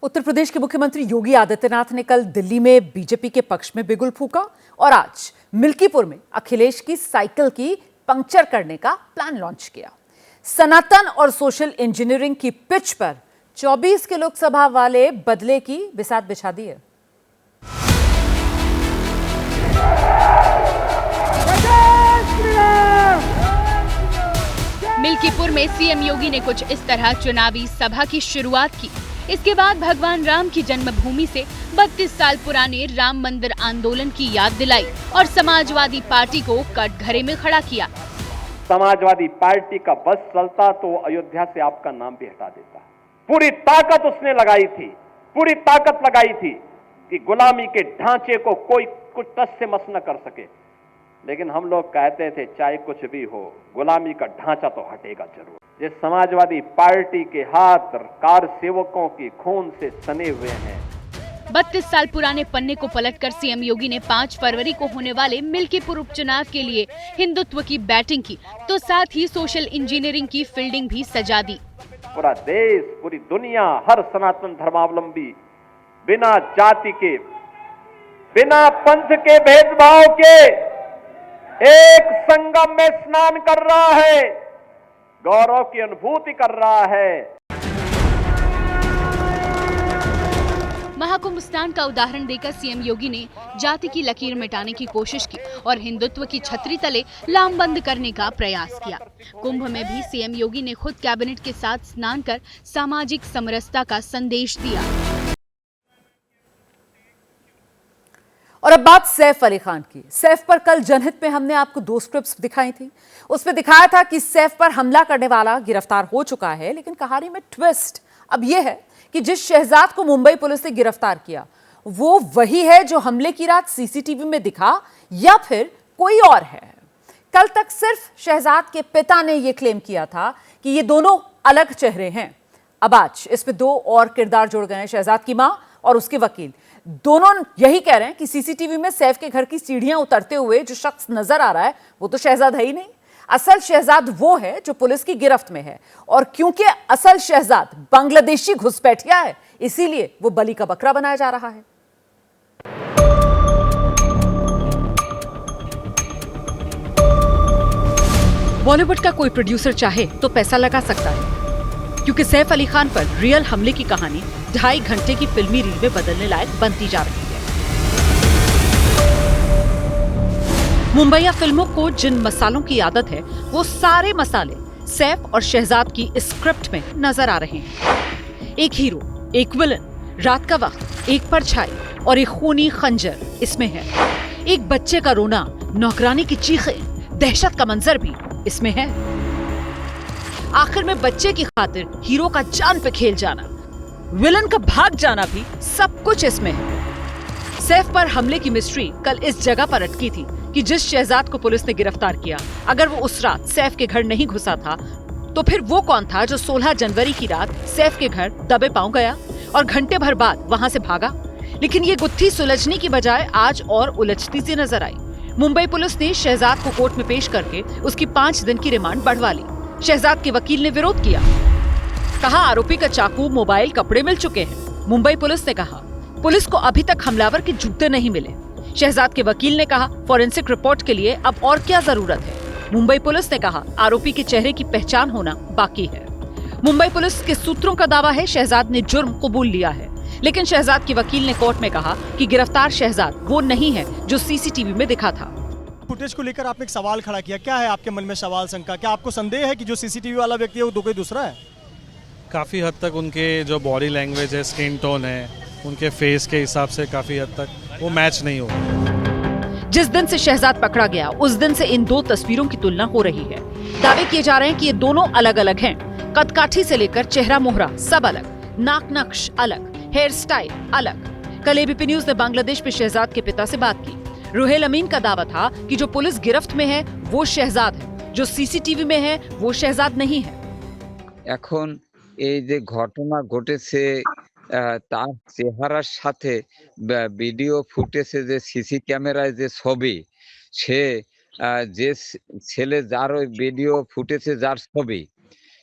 उत्तर प्रदेश के मुख्यमंत्री योगी आदित्यनाथ ने कल दिल्ली में बीजेपी के पक्ष में बिगुल फूंका और आज मिल्कीपुर में अखिलेश की साइकिल की पंक्चर करने का प्लान लॉन्च किया। सनातन और सोशल इंजीनियरिंग की पिच पर 24 के लोकसभा वाले बदले की बिसात बिछा दी है। मिल्कीपुर में सीएम योगी ने कुछ इस तरह चुनावी सभा की शुरुआत की। इसके बाद भगवान राम की जन्मभूमि से 32 साल पुराने राम मंदिर आंदोलन की याद दिलाई और समाजवादी पार्टी को कटघरे में खड़ा किया। समाजवादी पार्टी का बस चलता तो अयोध्या से आपका नाम भी हटा देता। पूरी ताकत उसने लगाई थी, पूरी ताकत लगाई थी कि गुलामी के ढांचे को कोई कुछ टस से मस न कर सके। लेकिन हम लोग कहते थे चाहे कुछ भी हो, गुलामी का ढांचा तो हटेगा जरूर। ये समाजवादी पार्टी के हाथ कार सेवकों की खून से सने हुए हैं। 32 साल पुराने पन्ने को पलटकर सीएम योगी ने 5 फरवरी को होने वाले मिल्कीपुर उपचुनाव के लिए हिंदुत्व की बैटिंग की, तो साथ ही सोशल इंजीनियरिंग की फील्डिंग भी सजा दी। पूरा देश, पूरी दुनिया, हर सनातन धर्मावलंबी बिना जाति के, बिना पंथ के भेदभाव के एक संगम में स्नान कर रहा है, गौरव की अनुभूति कर रहा है। महाकुंभ स्नान का उदाहरण देकर सीएम योगी ने जाति की लकीर मिटाने की कोशिश की और हिंदुत्व की छतरी तले लामबंद करने का प्रयास किया। कुंभ में भी सीएम योगी ने खुद कैबिनेट के साथ स्नान कर सामाजिक समरसता का संदेश दिया। और अब बात सैफ अली खान की। सैफ पर कल जनहित में हमने आपको 2 स्क्रिप्ट्स दिखाई थी। उसमें दिखाया था कि सैफ पर हमला करने वाला गिरफ्तार हो चुका है, लेकिन कहानी में ट्विस्ट अब यह है कि जिस शहजाद को मुंबई पुलिस ने गिरफ्तार किया वो वही है जो हमले की रात सीसीटीवी में दिखा या फिर कोई और है। कल तक सिर्फ शहजाद के पिता ने यह क्लेम किया था कि ये दोनों अलग चेहरे हैं। अब आज इसमें 2 और किरदार जुड़ गए हैं, शहजाद की मां और उसके वकील। दोनों यही कह रहे हैं कि सीसीटीवी में सैफ के घर की सीढ़ियां उतरते हुए जो शख्स नजर आ रहा है वो तो शहजाद है ही नहीं। असल शहजाद वो है जो पुलिस की गिरफ्त में है, और क्योंकि असल शहजाद बांग्लादेशी घुसपैठिया है इसीलिए वो बलि का बकरा बनाया जा रहा है। बॉलीवुड का कोई प्रोड्यूसर चाहे तो पैसा लगा सकता है, क्योंकि सैफ अली खान पर रियल हमले की कहानी 2.5 घंटे की फिल्मी रील में बदलने लायक बनती जा रही है। मुंबईया फिल्मों को जिन मसालों की आदत है वो सारे मसाले सैफ और शहजाद की स्क्रिप्ट में नजर आ रहे हैं। एक हीरो, एक विलन, रात का वक्त, एक परछाई और एक खूनी खंजर इसमें है। एक बच्चे का रोना, नौकरानी की चीखें, दहशत का मंजर भी इसमें है। आखिर में बच्चे की खातिर हीरो का जान पे खेल जाना, विलन का भाग जाना भी सब कुछ इसमें है। सैफ पर हमले की मिस्ट्री कल इस जगह पर अटकी थी कि जिस शहजाद को पुलिस ने गिरफ्तार किया, अगर वो उस रात सैफ के घर नहीं घुसा था तो फिर वो कौन था जो 16 जनवरी की रात सैफ के घर दबे पांव गया और घंटे भर बाद वहां से भागा। लेकिन ये गुत्थी सुलझने की बजाय आज और उलझती सी नजर आई। मुंबई पुलिस ने शहजाद को कोर्ट में पेश करके उसकी 5 दिन की रिमांड बढ़वा ली। शहजाद के वकील ने विरोध किया, कहा आरोपी का चाकू, मोबाइल, कपड़े मिल चुके हैं। मुंबई पुलिस ने कहा पुलिस को अभी तक हमलावर के जूते नहीं मिले। शहजाद के वकील ने कहा फॉरेंसिक रिपोर्ट के लिए अब और क्या जरूरत है। मुंबई पुलिस ने कहा आरोपी के चेहरे की पहचान होना बाकी है। मुंबई पुलिस के सूत्रों का दावा है शहजाद ने जुर्म कबूल लिया है, लेकिन शहजाद के वकील ने कोर्ट में कहा कि गिरफ्तार शहजाद वो नहीं है जो सीसीटीवी में दिखा था। फुटेज को लेकर आपने एक सवाल खड़ा किया, क्या है आपके मन में सवाल, शंका? क्या आपको संदेह है कि जो सीसीटीवी वाला व्यक्ति है वो कोई दूसरा है? काफ़ी हद तक उनके जो बॉडी लैंग्वेज है, स्किन टोन है, उनके फेस के हिसाब से काफ़ी हद तक वो मैच नहीं हो। जिस दिन से शहजाद पकड़ा गया उस दिन से इन 2 तस्वीरों की तुलना हो रही है। दावे किए जा रहे हैं कि ये दोनों अलग अलग हैं। कदकाठी से लेकर चेहरा मोहरा सब अलग, नाक नक्श अलग, हेयर स्टाइल अलग। कल एबीपी न्यूज ने बांग्लादेश में शहजाद के पिता से बात की। रुहेल अमीन का दावा था कि जो पुलिस गिरफ्त में है वो शहजाद है, जो सीसीटीवी में है वो शहजाद नहीं है। এখন এই যে ঘটনা ঘটেছে তার চেহারার সাথে ভিডিও ফুটেজে যে সিসি ক্যামেরায় যে ছবি, সে যে ছেলে যার ওই ভিডিও ফুটেজে যার ছবি,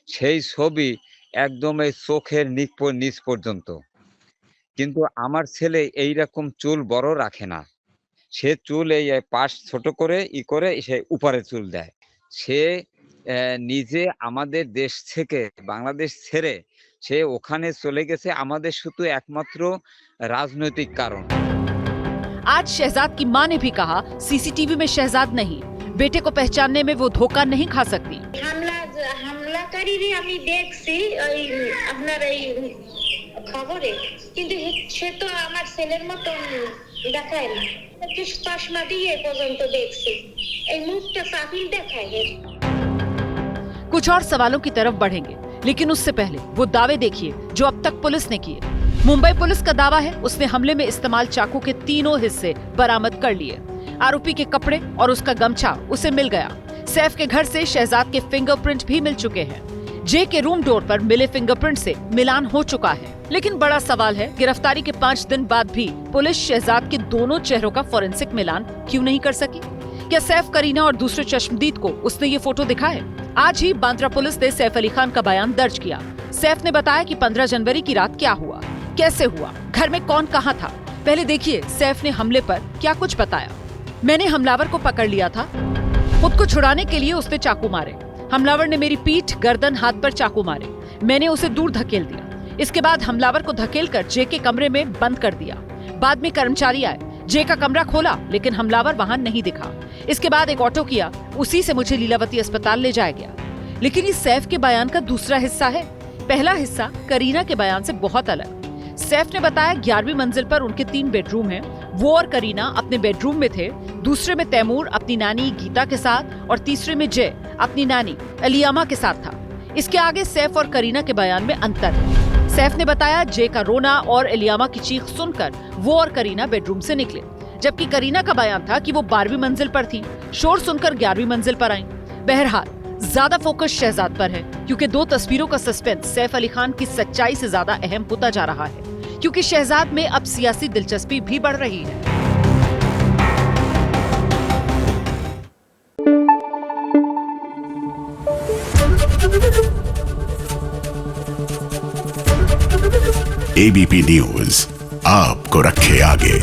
সেই ছবি একদম এই চোখের নিচ পর্যন্ত কিন্তু আমার ছেলে এইরকম চুল বড় রাখে না। সে চুল এই পাশ ছোট করে করে সে উপরে চুল দেয়। সে নিজে আমাদের দেশ থেকে বাংলাদেশ ছেড়ে সে ওখানে চলে গেছে আমাদের শুধু একমাত্র রাজনৈতিক কারণ। आज शहजाद की मां ने भी कहा सीसीटीवी में शहजाद नहीं, बेटे को पहचानने में वो धोखा नहीं खा सकती। হামলাকারীরে আমি দেখছি ওই আপনার এই খবরে, কিন্তু সে তো আমার ছেলের মতো দেখায় না, একটু চশমা দিয়ে পর্যন্ত দেখছি, এই মুখটা সাফিল দেখায়। कुछ और सवालों की तरफ बढ़ेंगे, लेकिन उससे पहले वो दावे देखिए जो अब तक पुलिस ने किए। मुंबई पुलिस का दावा है उसने हमले में इस्तेमाल चाकू के तीनों हिस्से बरामद कर लिए। आरोपी के कपड़े और उसका गमछा उसे मिल गया। सैफ के घर से शहजाद के फिंगरप्रिंट भी मिल चुके हैं। जे के रूम डोर पर मिले फिंगरप्रिंट से मिलान हो चुका है। लेकिन बड़ा सवाल है, गिरफ्तारी के 5 दिन बाद भी पुलिस शहजाद के दोनों चेहरों का फोरेंसिक मिलान क्यों नहीं कर सकी? क्या सैफ, करीना और दूसरे चश्मदीद को उसने ये फोटो दिखा है? आज ही बांद्रा पुलिस ने सैफ अली खान का बयान दर्ज किया। सैफ ने बताया कि 15 जनवरी की रात क्या हुआ, कैसे हुआ, घर में कौन कहां था। पहले देखिए सैफ ने हमले पर क्या कुछ बताया। मैंने हमलावर को पकड़ लिया था, खुद को छुड़ाने के लिए उसने चाकू मारे। हमलावर ने मेरी पीठ, गर्दन, हाथ पर चाकू मारे। मैंने उसे दूर धकेल दिया। इसके बाद हमलावर को धकेलकर जे के कमरे में बंद कर दिया। बाद में कर्मचारी आए, जे का कमरा खोला, लेकिन हमलावर वहां नहीं दिखा। इसके बाद एक ऑटो किया, उसी से मुझे लीलावती अस्पताल ले जाया गया। लेकिन ये सैफ के बयान का दूसरा हिस्सा है। पहला हिस्सा करीना के बयान से बहुत अलग। सैफ ने बताया 11वीं मंजिल पर उनके 3 बेडरूम हैं। वो और करीना अपने बेडरूम में थे, दूसरे में तैमूर अपनी नानी गीता के साथ और तीसरे में जय अपनी नानी अलियामा के साथ था। इसके आगे सैफ और करीना के बयान में अंतर है। सैफ ने बताया जय का रोना और अलियामा की चीख सुनकर वो और करीना बेडरूम से निकले, जबकि करीना का बयान था कि वो 12वीं मंजिल पर थी, शोर सुनकर 11वीं मंजिल पर आई। बहरहाल ज्यादा फोकस शहजाद पर है, क्योंकि 2 तस्वीरों का सस्पेंस सैफ अली खान की सच्चाई से ज्यादा अहम होता जा रहा है, क्योंकि शहजाद में अब सियासी दिलचस्पी भी बढ़ रही है। एबीपी न्यूज आपको रखे आगे।